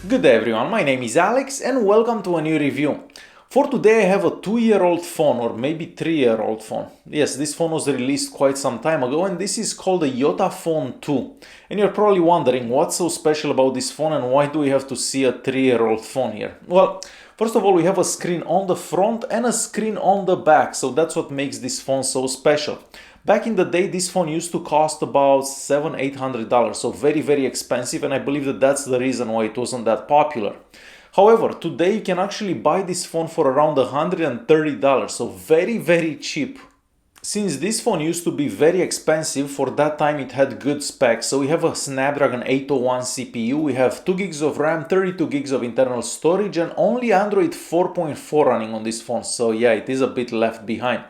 Good day everyone, my name is Alex and welcome to a new review. For today I have a 2-year-old phone or maybe 3-year-old phone. Yes, this phone was released quite some time ago and this is called the Yotaphone 2. And you're probably wondering what's so special about this phone and why do we have to see a 3-year-old phone here? Well, first of all we have a screen on the front and a screen on the back, so that's what makes this phone so special. Back in the day, this phone used to cost about $700–800, so very expensive, and I believe that that's the reason why it wasn't that popular. However, today you can actually buy this phone for around $130, so very cheap. Since this phone used to be very expensive, for that time it had good specs. So we have a Snapdragon 801 CPU, we have 2 gigs of RAM, 32 gigs of internal storage, and only Android 4.4 running on this phone, so yeah, it is a bit left behind.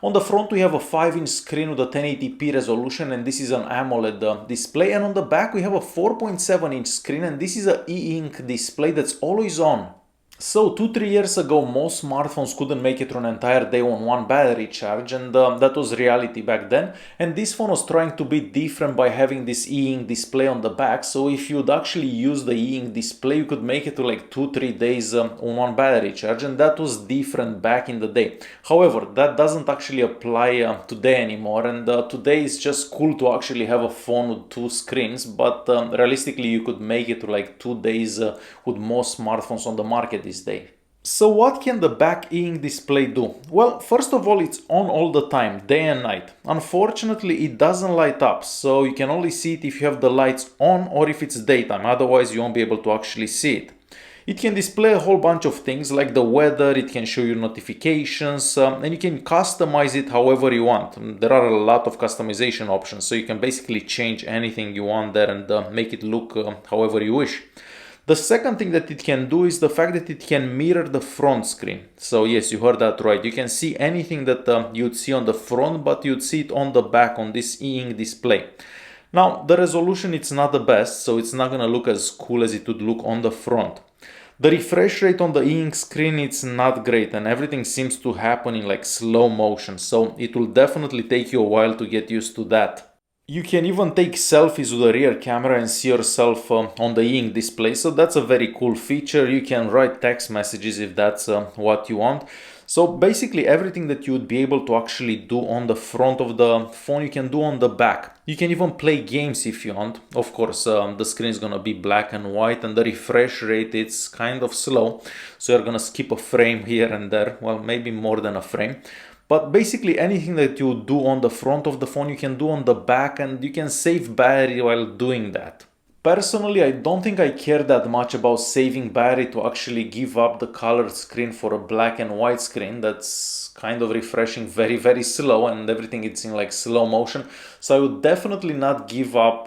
On the front we have a 5-inch screen with a 1080p resolution and this is an AMOLED display, and on the back we have a 4.7-inch screen and this is an e-ink display that's always on. So 2-3 years ago most smartphones couldn't make it through an entire day on one battery charge, and that was reality back then, and this phone was trying to be different by having this e-ink display on the back. So if you'd actually use the e-ink display you could make it to like 2-3 days on one battery charge, and that was different back in the day. However, that doesn't actually apply today anymore, and today it's just cool to actually have a phone with 2 screens, but realistically you could make it to like 2 days with most smartphones on the market day. So what can the back e-ink display do? Well, first of all, it's on all the time, day and night. Unfortunately, it doesn't light up, so you can only see it if you have the lights on or if it's daytime, otherwise you won't be able to actually see it. It can display a whole bunch of things like the weather, it can show you notifications, and you can customize it however you want. There are a lot of customization options, so you can basically change anything you want there and make it look however you wish. The second thing that it can do is the fact that it can mirror the front screen. So yes, you heard that right. You can see anything that you'd see on the front, but you'd see it on the back on this e-ink display. Now, the resolution it's not the best, so it's not gonna look as cool as it would look on the front. The refresh rate on the e-ink screen it's not great, and everything seems to happen in like slow motion, so it will definitely take you a while to get used to that. You can even take selfies with the rear camera and see yourself on the e-ink display, so that's a very cool feature. You can write text messages if that's what you want. So basically everything that you would be able to actually do on the front of the phone you can do on the back. You can even play games if you want. Of course the screen is gonna be black and white and the refresh rate it's kind of slow, so you're gonna skip a frame here and there, well maybe more than a frame. But basically anything that you do on the front of the phone you can do on the back, and you can save battery while doing that. Personally, I don't think I care that much about saving battery to actually give up the colored screen for a black and white screen. That's kind of refreshing very slow and everything it's in like slow motion. So I would definitely not give up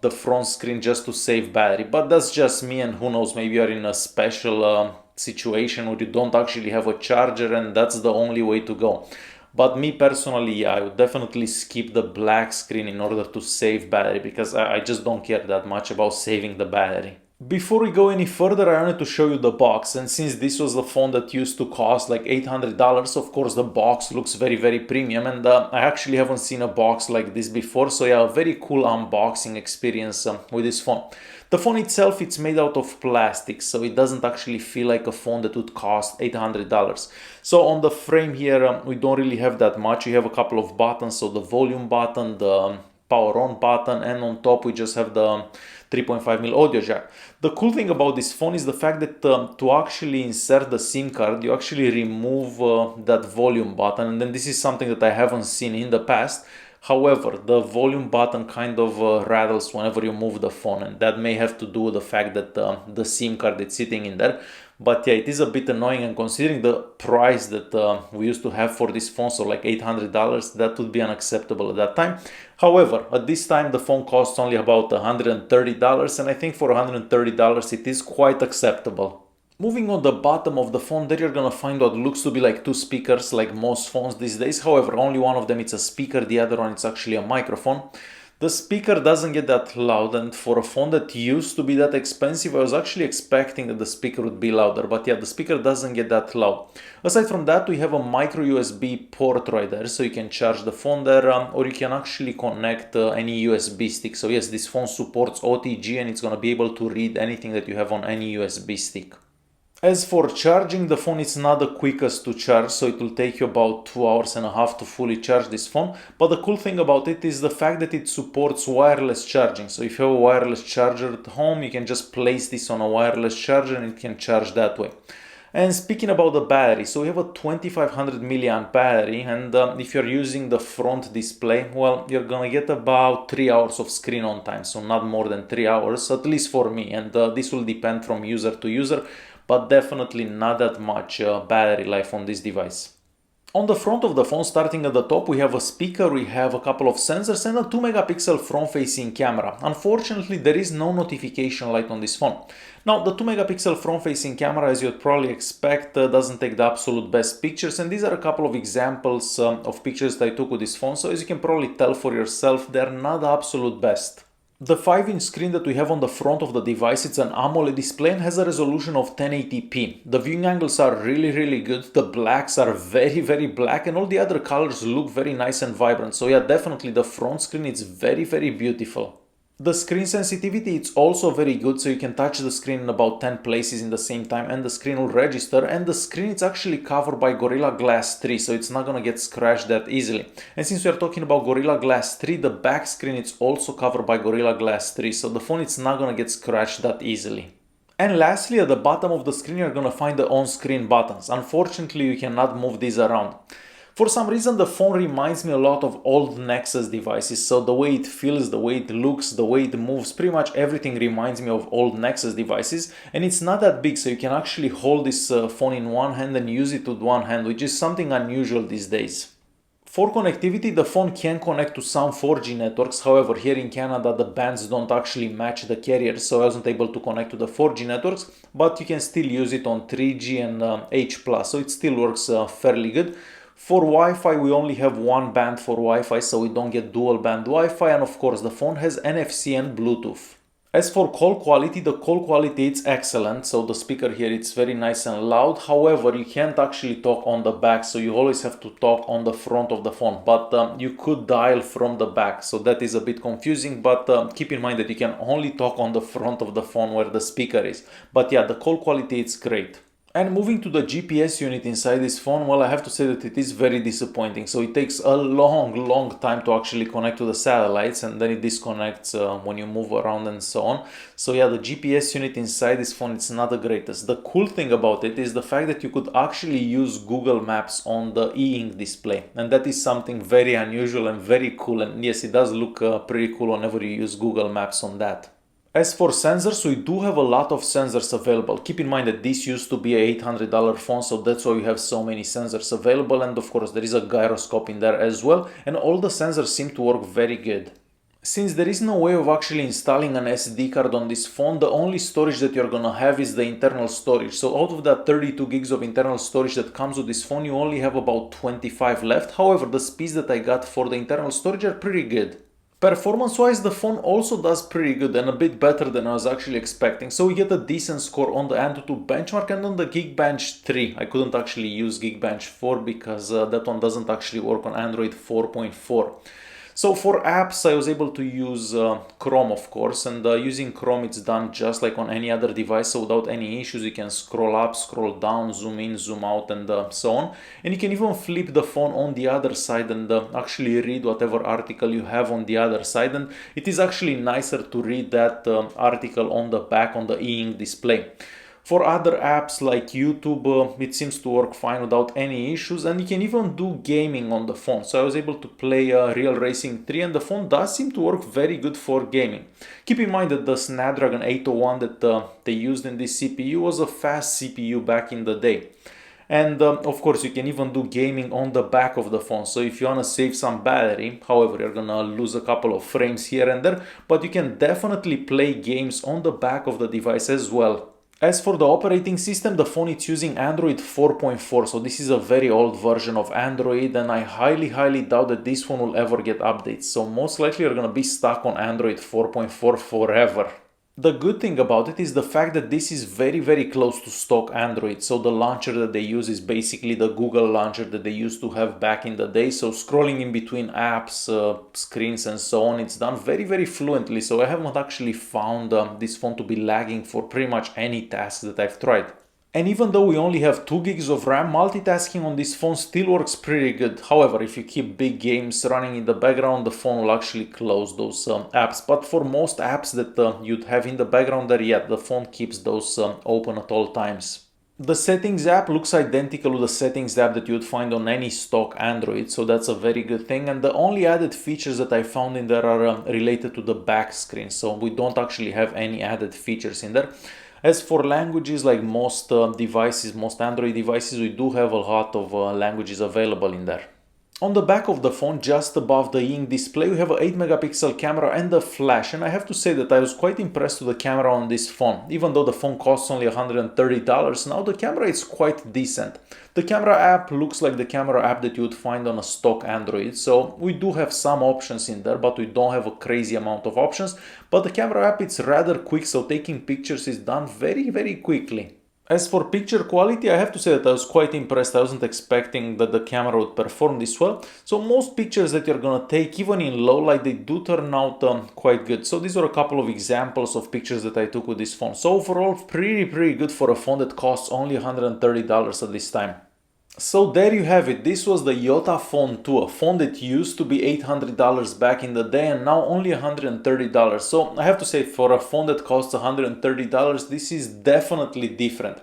the front screen just to save battery. But that's just me, and who knows, maybe you're in a special situation where you don't actually have a charger and that's the only way to go. But me personally, yeah, I would definitely skip the black screen in order to save battery, because I just don't care that much about saving the battery. Before we go any further, I wanted to show you the box, and since this was the phone that used to cost like $800, of course the box looks very premium, and I actually haven't seen a box like this before, so yeah, a very cool unboxing experience with this phone. The phone itself, it's made out of plastic, so it doesn't actually feel like a phone that would cost $800. So on the frame here, we don't really have that much. We have a couple of buttons, so the volume button, the power on button, and on top we just have the 3.5mm audio jack. The cool thing about this phone is the fact that to actually insert the SIM card, you actually remove that volume button, and then this is something that I haven't seen in the past. However, the volume button kind of rattles whenever you move the phone, and that may have to do with the fact that the SIM card is sitting in there. But yeah, it is a bit annoying, and considering the price that we used to have for this phone, so like $800, that would be unacceptable at that time. However, at this time the phone costs only about $130, and I think for $130 it is quite acceptable. Moving on the bottom of the phone, there you're gonna find what looks to be like 2 speakers like most phones these days. However, only one of them it's a speaker, the other one it's actually a microphone. The speaker doesn't get that loud, and for a phone that used to be that expensive, I was actually expecting that the speaker would be louder, but yeah, the speaker doesn't get that loud. Aside from that, we have a micro USB port right there, so you can charge the phone there, or you can actually connect any USB stick. So yes, this phone supports OTG and it's gonna be able to read anything that you have on any USB stick. As for charging, the phone is not the quickest to charge, so it will take you about 2.5 hours to fully charge this phone. But the cool thing about it is the fact that it supports wireless charging. So if you have a wireless charger at home, you can just place this on a wireless charger and it can charge that way. And speaking about the battery, so we have a 2500 milliamp battery, and if you're using the front display, well, you're gonna get about 3 hours of screen on time, so not more than 3 hours, at least for me, and this will depend from user to user, but definitely not that much battery life on this device. On the front of the phone, starting at the top, we have a speaker, we have a couple of sensors and a 2 megapixel front-facing camera. Unfortunately, there is no notification light on this phone. Now, the 2 megapixel front-facing camera, as you'd probably expect, doesn't take the absolute best pictures, and these are a couple of examples of pictures that I took with this phone, so as you can probably tell for yourself, they're not the absolute best. The 5-inch screen that we have on the front of the device, it's an AMOLED display and has a resolution of 1080p. The viewing angles are really good, the blacks are very black, and all the other colors look very nice and vibrant. So yeah, definitely the front screen is very beautiful. The screen sensitivity is also very good, so you can touch the screen in about 10 places in the same time and the screen will register, and the screen is actually covered by Gorilla Glass 3, so it's not gonna get scratched that easily. And since we are talking about Gorilla Glass 3, the back screen is also covered by Gorilla Glass 3, so the phone is not gonna get scratched that easily. And lastly, at the bottom of the screen you're gonna find the on-screen buttons. Unfortunately, you cannot move these around. For some reason, the phone reminds me a lot of old Nexus devices, so the way it feels, the way it looks, the way it moves, pretty much everything reminds me of old Nexus devices, and it's not that big, so you can actually hold this phone in one hand and use it with one hand, which is something unusual these days. For connectivity, the phone can connect to some 4G networks, however here in Canada the bands don't actually match the carrier, so I wasn't able to connect to the 4G networks, but you can still use it on 3G and H+, so it still works fairly good. For Wi-Fi, we only have one band for Wi-Fi, so we don't get dual band Wi-Fi, and of course the phone has NFC and Bluetooth. As for call quality, the call quality is excellent, so the speaker here it's very nice and loud. However, you can't actually talk on the back, so you always have to talk on the front of the phone, but you could dial from the back, so that is a bit confusing, but keep in mind that you can only talk on the front of the phone where the speaker is. But yeah, the call quality is great. And moving to the GPS unit inside this phone, well, I have to say that it is very disappointing. So it takes a long time to actually connect to the satellites, and then it disconnects when you move around and so on. So yeah, the GPS unit inside this phone, it's not the greatest. The cool thing about it is the fact that you could actually use Google Maps on the e-ink display. And that is something very unusual and very cool. And yes, it does look pretty cool whenever you use Google Maps on that. As for sensors, we do have a lot of sensors available. Keep in mind that this used to be an $800 phone, so that's why we have so many sensors available, and of course there is a gyroscope in there as well, and all the sensors seem to work very good. Since there is no way of actually installing an SD card on this phone, the only storage that you're gonna have is the internal storage. So out of that 32 gigs of internal storage that comes with this phone, you only have about 25 left. However, the speeds that I got for the internal storage are pretty good. Performance-wise, the phone also does pretty good and a bit better than I was actually expecting. So we get a decent score on the Antutu benchmark, and on the Geekbench 3. I couldn't actually use Geekbench 4 because that one doesn't actually work on Android 4.4. So for apps, I was able to use Chrome, of course, and using Chrome, it's done just like on any other device, so without any issues. You can scroll up, scroll down, zoom in, zoom out, and so on. And you can even flip the phone on the other side and actually read whatever article you have on the other side. And it is actually nicer to read that article on the back on the e-ink display. For other apps like YouTube, it seems to work fine without any issues, and you can even do gaming on the phone. So I was able to play Real Racing 3, and the phone does seem to work very good for gaming. Keep in mind that the Snapdragon 801 that they used in this CPU was a fast CPU back in the day. And of course, you can even do gaming on the back of the phone. So if you want to save some battery, however, you're gonna lose a couple of frames here and there, but you can definitely play games on the back of the device as well. As for the operating system, the phone is using Android 4.4, so this is a very old version of Android, and I highly doubt that this phone will ever get updates. So most likely you're gonna be stuck on Android 4.4 forever. The good thing about it is the fact that this is very close to stock Android. So the launcher that they use is basically the Google launcher that they used to have back in the day. So scrolling in between apps, screens and so on, it's done very fluently. So I haven't actually found this phone to be lagging for pretty much any task that I've tried. And even though we only have 2 gigs of RAM, multitasking on this phone still works pretty good. However, if you keep big games running in the background, the phone will actually close those apps. But for most apps that you'd have in the background there, yeah, the phone keeps those open at all times. The settings app looks identical to the settings app that you'd find on any stock Android, so that's a very good thing. And the only added features that I found in there are related to the back screen, so we don't actually have any added features in there. As for languages, like most devices, most Android devices, we do have a lot of languages available in there. On the back of the phone, just above the ink display, we have an 8 megapixel camera and a flash, and I have to say that I was quite impressed with the camera on this phone. Even though the phone costs only $130, now the camera is quite decent. The camera app looks like the camera app that you would find on a stock Android, so we do have some options in there, but we don't have a crazy amount of options. But the camera app, it's rather quick, so taking pictures is done very quickly. As for picture quality, I have to say that I was quite impressed. I wasn't expecting that the camera would perform this well. So most pictures that you're gonna take, even in low light, they do turn out quite good. So these are a couple of examples of pictures that I took with this phone. So overall, pretty good for a phone that costs only $130 at this time. So there you have it. This was the Yotaphone 2, a phone that used to be $800 back in the day and now only $130. So I have to say, for a phone that costs $130, this is definitely different.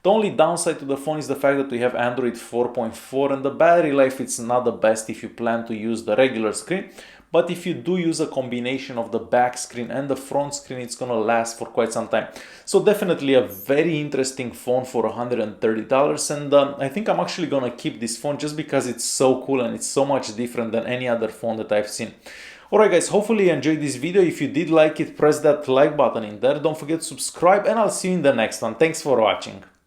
The only downside to the phone is the fact that we have Android 4.4 and the battery life, it's not the best if you plan to use the regular screen. But if you do use a combination of the back screen and the front screen, it's gonna last for quite some time. So definitely a very interesting phone for $130, and I think I'm actually gonna keep this phone just because it's so cool and it's so much different than any other phone that I've seen. Alright guys, hopefully you enjoyed this video. If you did like it, press that like button in there. Don't forget to subscribe, and I'll see you in the next one. Thanks for watching.